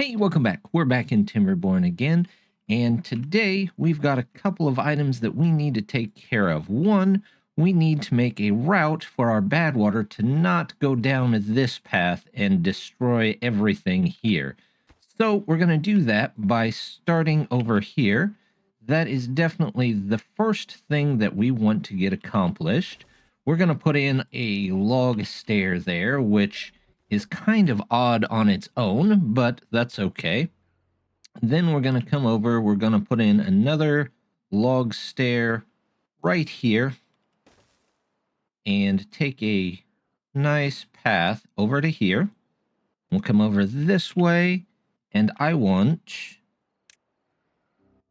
Hey, welcome back. We're back in Timberborn again, and today we've got a couple of items that we need to take care of. One, we need to make a route for our bad water to not go down this path and destroy everything here. So we're going to do that by starting over here. That is definitely the first thing that we want to get accomplished. We're going to put in a log stair there, which is kind of odd on its own, but that's okay. Then we're going to come over, we're going to put in another log stair right here and take a nice path over to here. We'll come over this way, and I want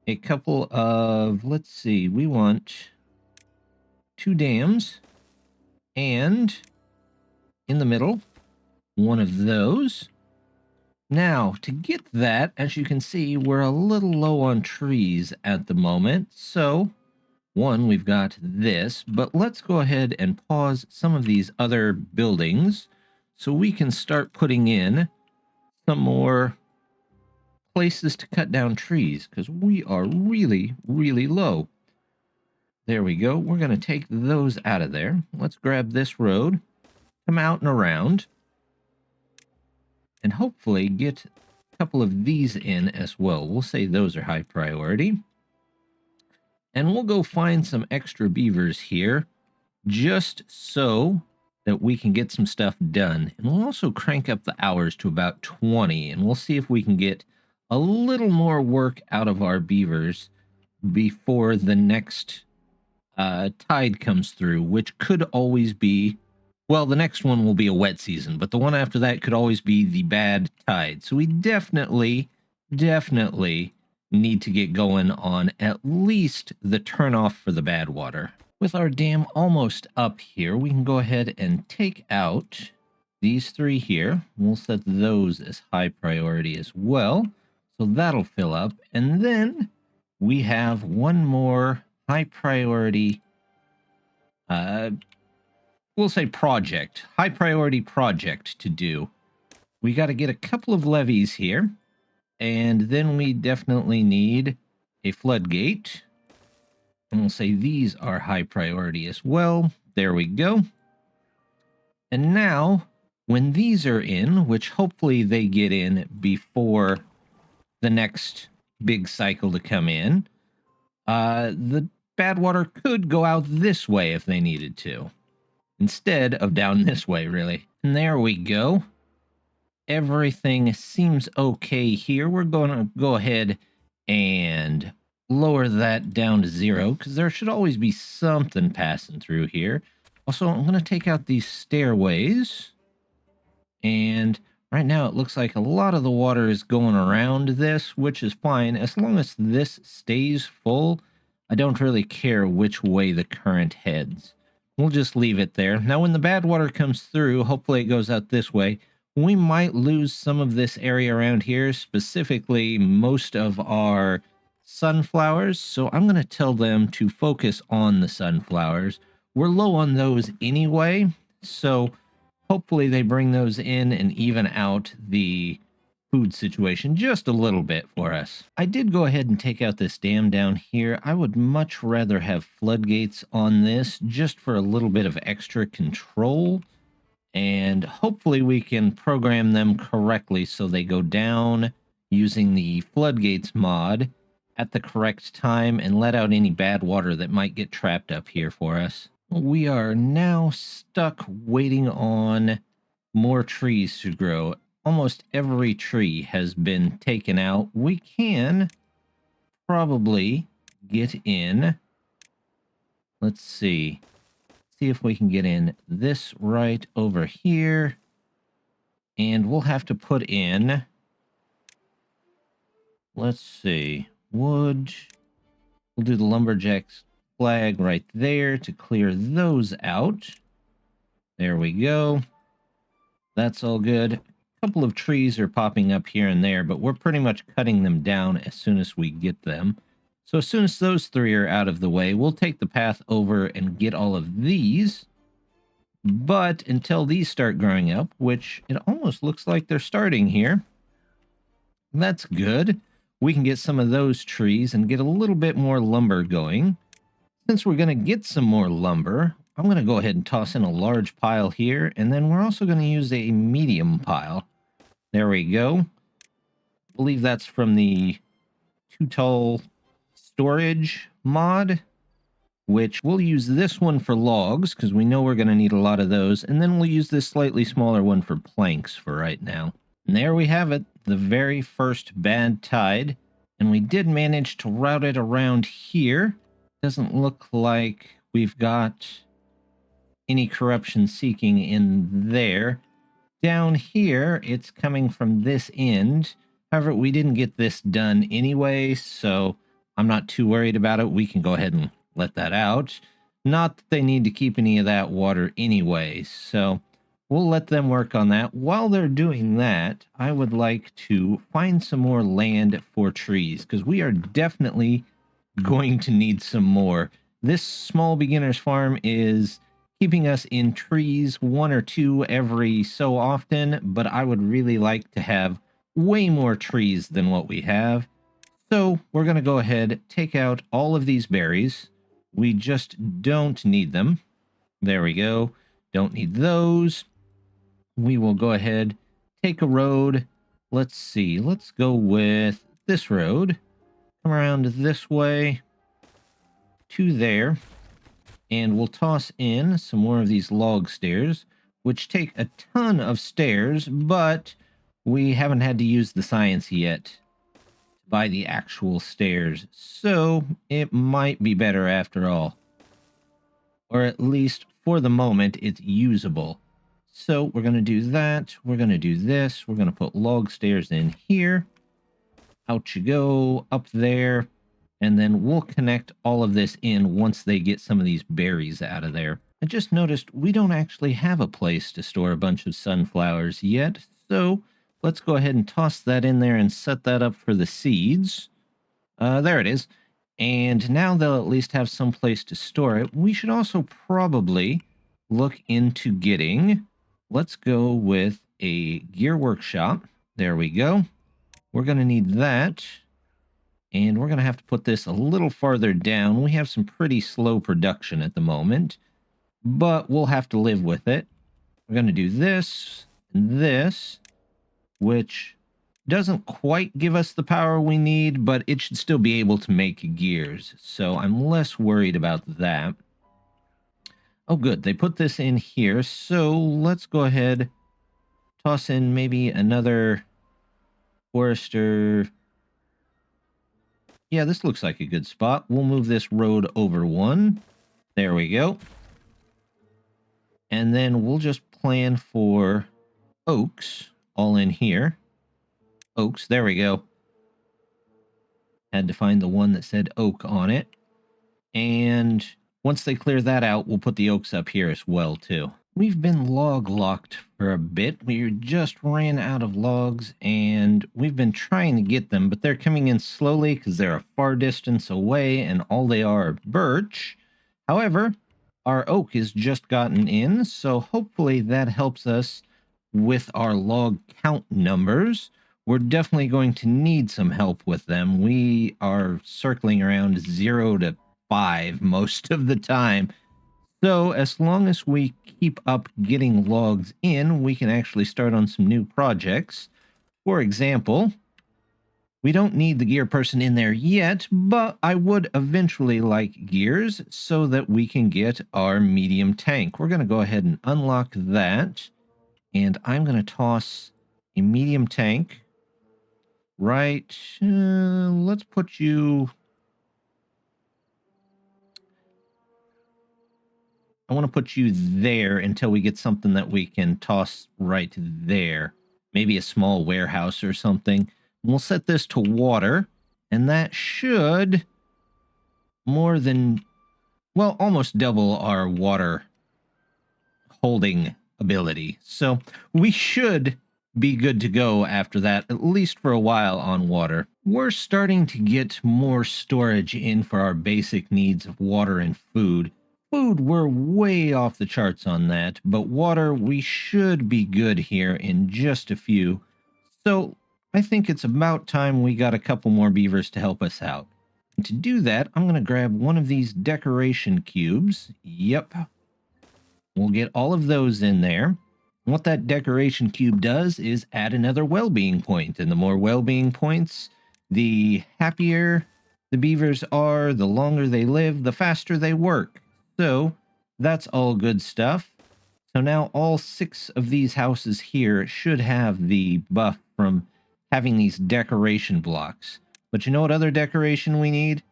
a couple of, let's see, we want 2 dams, and in the middle, one of those. Now, to get that, as you can see, we're a little low on trees at the moment. So, one, we've got this, but let's go ahead and pause some of these other buildings so we can start putting in some more places to cut down trees, because we are really, really low. There we go. We're going to take those out of there. Let's grab this road, come out and around, and hopefully get a couple of these in as well. We'll say those are high priority. And we'll go find some extra beavers here, just so that we can get some stuff done. And we'll also crank up the hours to about 20, and we'll see if we can get a little more work out of our beavers before the next tide comes through, which could always be, well, the next one will be a wet season, but the one after that could always be the bad tide. So we definitely need to get going on at least the turnoff for the bad water. With our dam almost up here, we can go ahead and take out these 3 here. We'll set those as high priority as well. So that'll fill up. And then we have one more high priority, we'll say project, high priority project to do. We got to get a couple of levees here, and then we definitely need a floodgate. And we'll say these are high priority as well. There we go. And now, when these are in, which hopefully they get in before the next big cycle to come in, the bad water could go out this way if they needed to, instead of down this way, really. And there we go. Everything seems okay here. We're going to go ahead and lower that down to 0, because there should always be something passing through here. Also, I'm going to take out these stairways. And right now it looks like a lot of the water is going around this, which is fine. As long as this stays full, I don't really care which way the current heads. We'll just leave it there. Now, when the bad water comes through, hopefully it goes out this way. We might lose some of this area around here, specifically most of our sunflowers. So I'm going to tell them to focus on the sunflowers. We're low on those anyway, so hopefully they bring those in and even out the food situation just a little bit for us. I did go ahead and take out this dam down here. I would much rather have floodgates on this just for a little bit of extra control. And hopefully we can program them correctly so they go down using the floodgates mod at the correct time and let out any bad water that might get trapped up here for us. We are now stuck waiting on more trees to grow. Almost every tree has been taken out. We can probably get in. Let's see. See if we can get in this right over here. And we'll have to put in, let's see, wood. We'll do the lumberjack's flag right there to clear those out. There we go. That's all good. A couple of trees are popping up here and there, but we're pretty much cutting them down as soon as we get them. So as soon as those 3 are out of the way, we'll take the path over and get all of these. But until these start growing up, which it almost looks like they're starting here, That's good. We can get some of those trees and get a little bit more lumber going. Since we're going to get some more lumber, I'm going to go ahead and toss in a large pile here, and then we're also going to use a medium pile. There we go. I believe that's from the Too Tall Storage mod, which we'll use this one for logs, because we know we're going to need a lot of those, and then we'll use this slightly smaller one for planks for right now. And there we have it, the very first bad tide, and we did manage to route it around here. Doesn't look like we've got any corruption seeking in there. Down here, it's coming from this end. However, we didn't get this done anyway, so I'm not too worried about it. We can go ahead and let that out. Not that they need to keep any of that water anyway, so we'll let them work on that. While they're doing that, I would like to find some more land for trees, because we are definitely going to need some more. This small beginner's farm is keeping us in trees, 1 or 2 every so often, but I would really like to have way more trees than what we have. So we're going to go ahead, take out all of these berries. We just don't need them. There we go. Don't need those. We will go ahead, take a road. Let's see. Let's go with this road. Come around this way to there. And we'll toss in some more of these log stairs, which take a ton of stairs, but we haven't had to use the science yet to buy the actual stairs, so it might be better after all. Or at least for the moment, it's usable. So we're going to do that. We're going to do this. We're going to put log stairs in here. Out you go, up there. And then we'll connect all of this in once they get some of these berries out of there. I just noticed we don't actually have a place to store a bunch of sunflowers yet, so let's go ahead and toss that in there and set that up for the seeds. There it is. And now they'll at least have some place to store it. We should also probably look into getting, let's go with a gear workshop. There we go. We're going to need that. And we're going to have to put this a little farther down. We have some pretty slow production at the moment, but we'll have to live with it. We're going to do this and this, which doesn't quite give us the power we need, but it should still be able to make gears. So I'm less worried about that. Oh, good. They put this in here. So let's go ahead, toss in maybe another forester. Yeah, this looks like a good spot. We'll move this road over 1. There we go. And then we'll just plan for oaks all in here. Oaks, there we go. Had to find the one that said oak on it. And once they clear that out, we'll put the oaks up here as well, too. We've been log locked for a bit. We just ran out of logs, and we've been trying to get them, but they're coming in slowly because they're a far distance away, and all they are birch. However, our oak has just gotten in, so hopefully that helps us with our log count numbers. We're definitely going to need some help with them. We are circling around 0 to 5 most of the time. So as long as we keep up getting logs in, we can actually start on some new projects. For example, we don't need the gear person in there yet, but I would eventually like gears so that we can get our medium tank. We're going to go ahead and unlock that, and I'm going to toss a medium tank right. Let's put you... I want to put you there until we get something that we can toss right there. Maybe a small warehouse or something. We'll set this to water, and that should more than, well, almost double our water holding ability. So we should be good to go after that, at least for a while on water. We're starting to get more storage in for our basic needs of water and food. Food, we're way off the charts on that, but water, we should be good here in just a few. So I think it's about time we got a couple more beavers to help us out. And to do that, I'm going to grab one of these decoration cubes. Yep. We'll get all of those in there. What that decoration cube does is add another well-being point. And the more well-being points, the happier the beavers are, the longer they live, the faster they work. So that's all good stuff. So now all 6 of these houses here should have the buff from having these decoration blocks. But you know what other decoration we need?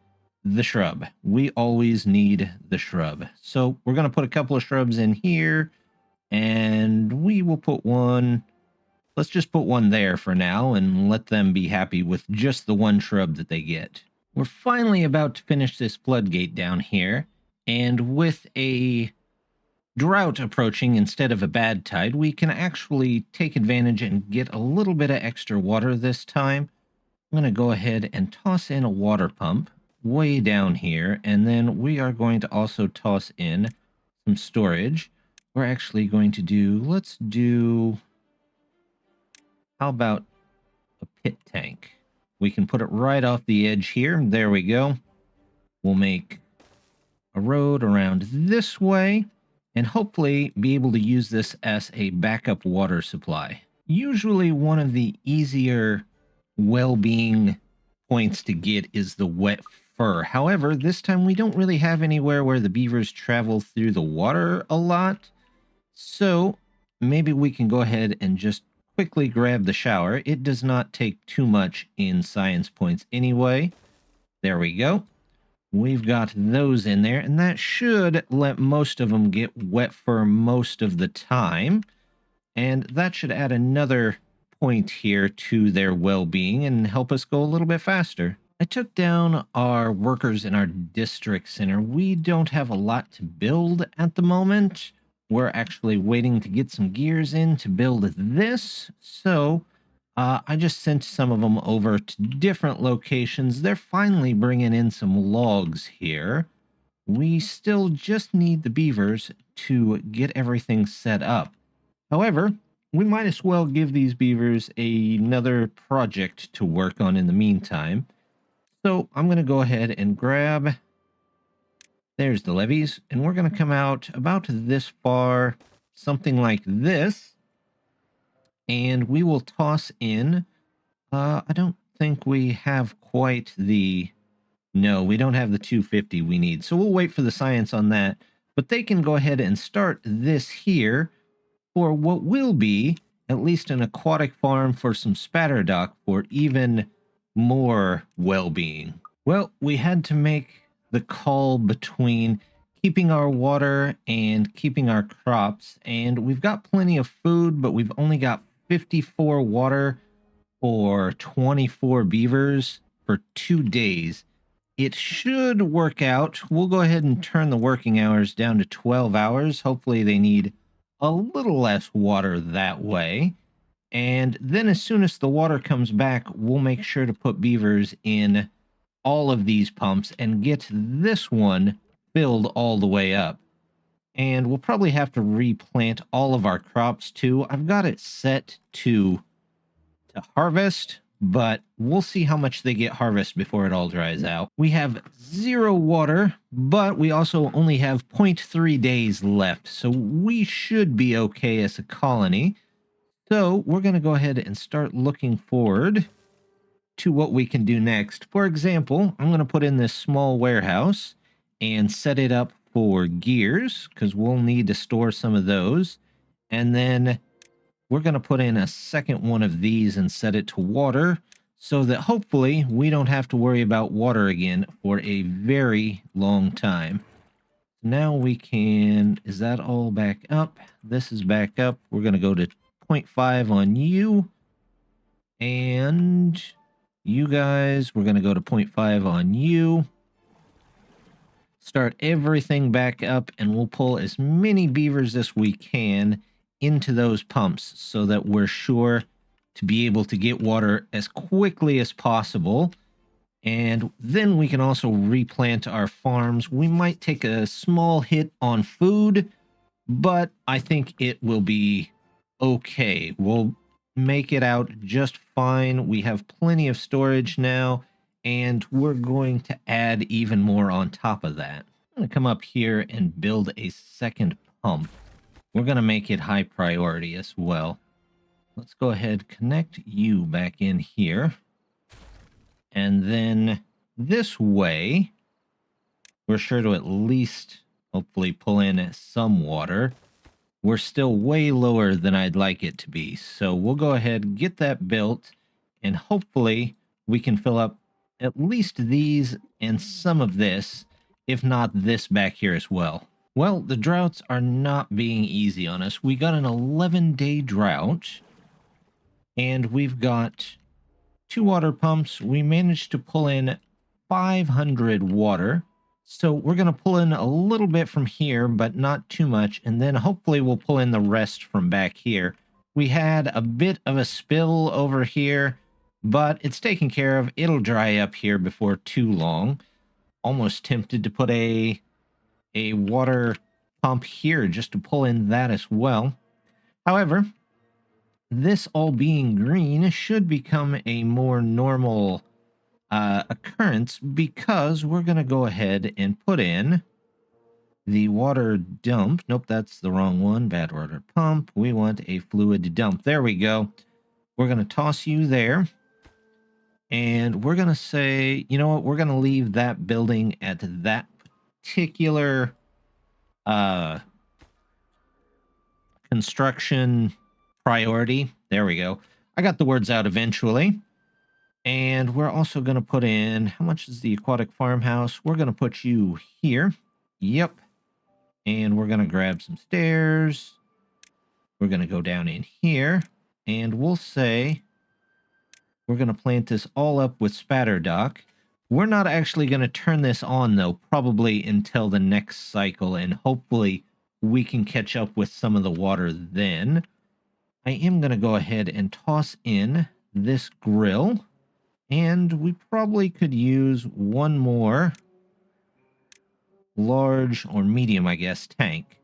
The shrub. We always need the shrub. So we're going to put a couple of shrubs in here, and we will put one. Let's just put one there for now and let them be happy with just the one shrub that they get. We're finally about to finish this floodgate down here, and with a drought approaching instead of a bad tide, we can actually take advantage and get a little bit of extra water this time. I'm going to go ahead and toss in a water pump way down here, and then we are going to also toss in some storage. We're actually going to do, let's do, how about a pit tank? We can put it right off the edge here. There we go. We'll make a road around this way and hopefully be able to use this as a backup water supply. Usually one of the easier well-being points to get is the wet fur. However, this time we don't really have anywhere where the beavers travel through the water a lot. So maybe we can go ahead and just quickly grab the shower. It does not take too much in science points anyway. There we go. We've got those in there, and that should let most of them get wet fur most of the time. And that should add another point here to their well-being and help us go a little bit faster. I took down our workers in our district center. We don't have a lot to build at the moment. We're actually waiting to get some gears in to build this. So I just sent some of them over to different locations. They're finally bringing in some logs here. We still just need the beavers to get everything set up. However, we might as well give these beavers another project to work on in the meantime. So I'm going to go ahead and grab, there's the levees, and we're going to come out about this far, something like this, and we will toss in, I don't think we have quite the, no, we don't have the 250 we need, so we'll wait for the science on that, but they can go ahead and start this here for what will be at least an aquatic farm for some spatter dock for even more well-being. Well, we had to make the call between keeping our water and keeping our crops, and we've got plenty of food, but we've only got 54 water for 24 beavers for 2 days. It should work out. We'll go ahead and turn the working hours down to 12 hours. Hopefully they need a little less water that way. And then as soon as the water comes back, we'll make sure to put beavers in all of these pumps and get this one filled all the way up. And we'll probably have to replant all of our crops too. I've got it set to harvest, but we'll see how much they get harvest before it all dries out. We have 0 water, but we also only have 0.3 days left, so we should be okay as a colony. So we're going to go ahead and start looking forward to what we can do next. For example, I'm going to put in this small warehouse and set it up for gears, because we'll need to store some of those. And then we're going to put in a second one of these and set it to water, so that hopefully we don't have to worry about water again for a very long time. Now we can, is that all back up? This is back up. We're going to go to 0.5 on you, and you guys, we're going to go to 0.5 on you. Start everything back up, and we'll pull as many beavers as we can into those pumps so that we're sure to be able to get water as quickly as possible. And then we can also replant our farms. We might take a small hit on food, but I think it will be okay. We'll make it out just fine. We have plenty of storage now, and we're going to add even more on top of that. I'm going to come up here and build a second pump. We're going to make it high priority as well. Let's go ahead, connect you back in here. And then this way, we're sure to at least hopefully pull in some water. We're still way lower than I'd like it to be. So we'll go ahead, get that built, and hopefully we can fill up at least these and some of this, if not this back here as well. Well, the droughts are not being easy on us. We got an 11-day drought, and we've got 2 water pumps. We managed to pull in 500 water. So we're going to pull in a little bit from here, but not too much. And then hopefully we'll pull in the rest from back here. We had a bit of a spill over here, but it's taken care of. It'll dry up here before too long. Almost tempted to put a water pump here just to pull in that as well. However, this all being green should become a more normal occurrence, because we're going to go ahead and put in the water dump. Nope, that's the wrong one. Bad water pump. We want a fluid dump. There we go. We're going to toss you there. And we're going to say, you know what? We're going to leave that building at that particular construction priority. There we go. I got the words out eventually. And we're also going to put in, how much is the aquatic farmhouse? We're going to put you here. Yep. And we're going to grab some stairs. We're going to go down in here. And we'll say we're going to plant this all up with spatter dock. We're not actually going to turn this on, though, probably until the next cycle. And hopefully we can catch up with some of the water then. I am going to go ahead and toss in this grill. And we probably could use one more large or medium, I guess, tank.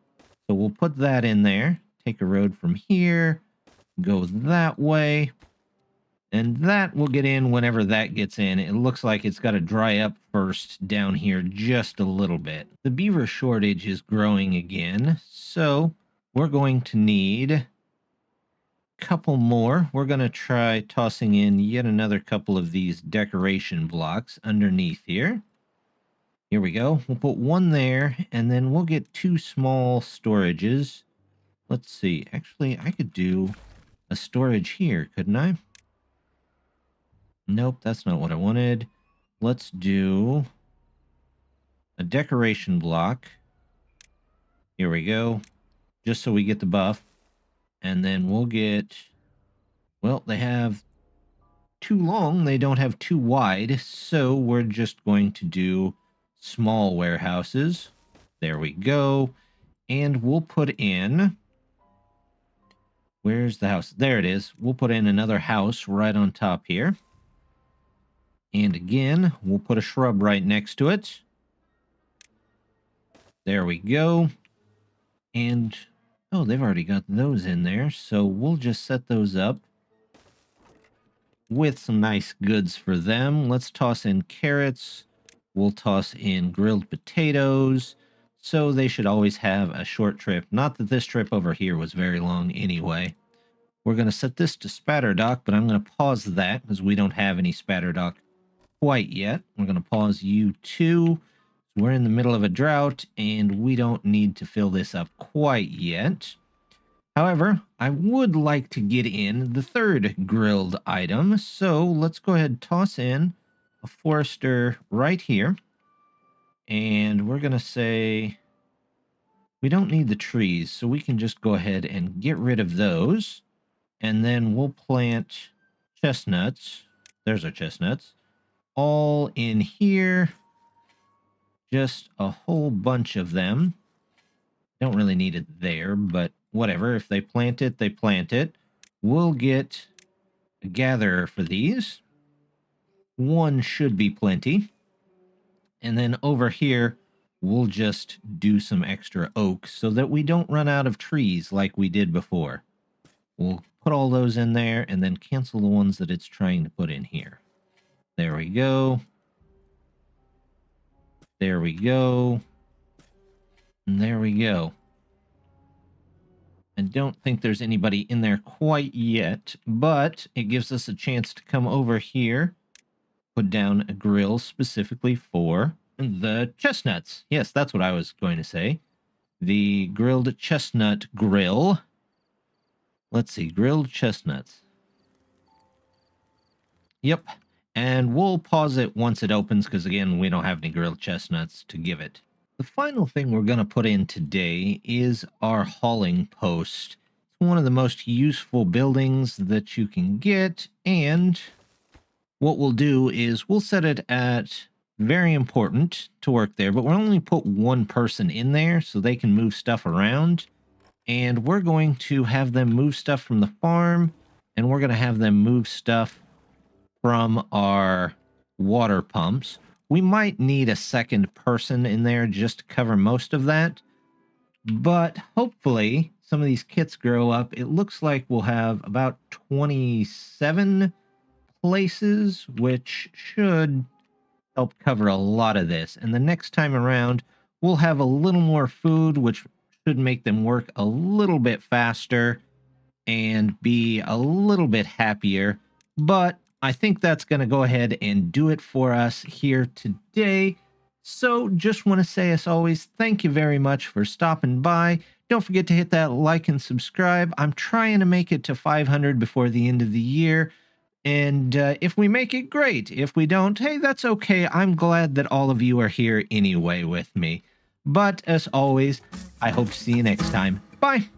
So we'll put that in there. Take a road from here. Go that way. And that will get in whenever that gets in. It looks like it's got to dry up first down here just a little bit. The beaver shortage is growing again. So we're going to need couple more. We're going to try tossing in yet another couple of these decoration blocks underneath here. Here we go. We'll put one there, and then we'll get 2 small storages. Let's see. Actually, I could do a storage here, couldn't I? Nope, that's not what I wanted. Let's do a decoration block. Here we go. Just so we get the buff. And then we'll get, well, they have too long. They don't have too wide. So we're just going to do small warehouses. There we go. And we'll put in, where's the house? There it is. We'll put in another house right on top here. And again, we'll put a shrub right next to it. There we go. And oh, they've already got those in there, so we'll just set those up with some nice goods for them. Let's toss in carrots. We'll toss in grilled potatoes, so they should always have a short trip. Not that this trip over here was very long anyway. We're going to set this to spatter dock, but I'm going to pause that because we don't have any spatter dock quite yet. We're going to pause you too. We're in the middle of a drought, and we don't need to fill this up quite yet. However, I would like to get in the third grilled item, so let's go ahead and toss in a forester right here. And we're going to say we don't need the trees, so we can just go ahead and get rid of those. And then we'll plant chestnuts. There's our chestnuts. All in here. Just a whole bunch of them. Don't really need it there, but whatever. If they plant it, they plant it. We'll get a gatherer for these. One should be plenty. And then over here, we'll just do some extra oak so that we don't run out of trees like we did before. We'll put all those in there and then cancel the ones that it's trying to put in here. There we go. There we go. And there we go. I don't think there's anybody in there quite yet, but it gives us a chance to come over here, put down a grill specifically for the chestnuts. Yes, that's what I was going to say. The grilled chestnut grill. Let's see, grilled chestnuts. Yep. And we'll pause it once it opens because, again, we don't have any grilled chestnuts to give it. The final thing we're going to put in today is our hauling post. It's one of the most useful buildings that you can get, and what we'll do is we'll set it at very important to work there, but we'll only put one person in there so they can move stuff around, and we're going to have them move stuff from the farm, and we're going to have them move stuff from our water pumps. We might need a second person in there just to cover most of that, but hopefully some of these kits grow up. It looks like we'll have about 27 places, which should help cover a lot of this. And the next time around, we'll have a little more food, which should make them work a little bit faster and be a little bit happier. But I think that's going to go ahead and do it for us here today. So just want to say, as always, thank you very much for stopping by. Don't forget to hit that like and subscribe. I'm trying to make it to 500 before the end of the year. And if we make it, great. If we don't, hey, that's okay. I'm glad that all of you are here anyway with me. But as always, I hope to see you next time. Bye.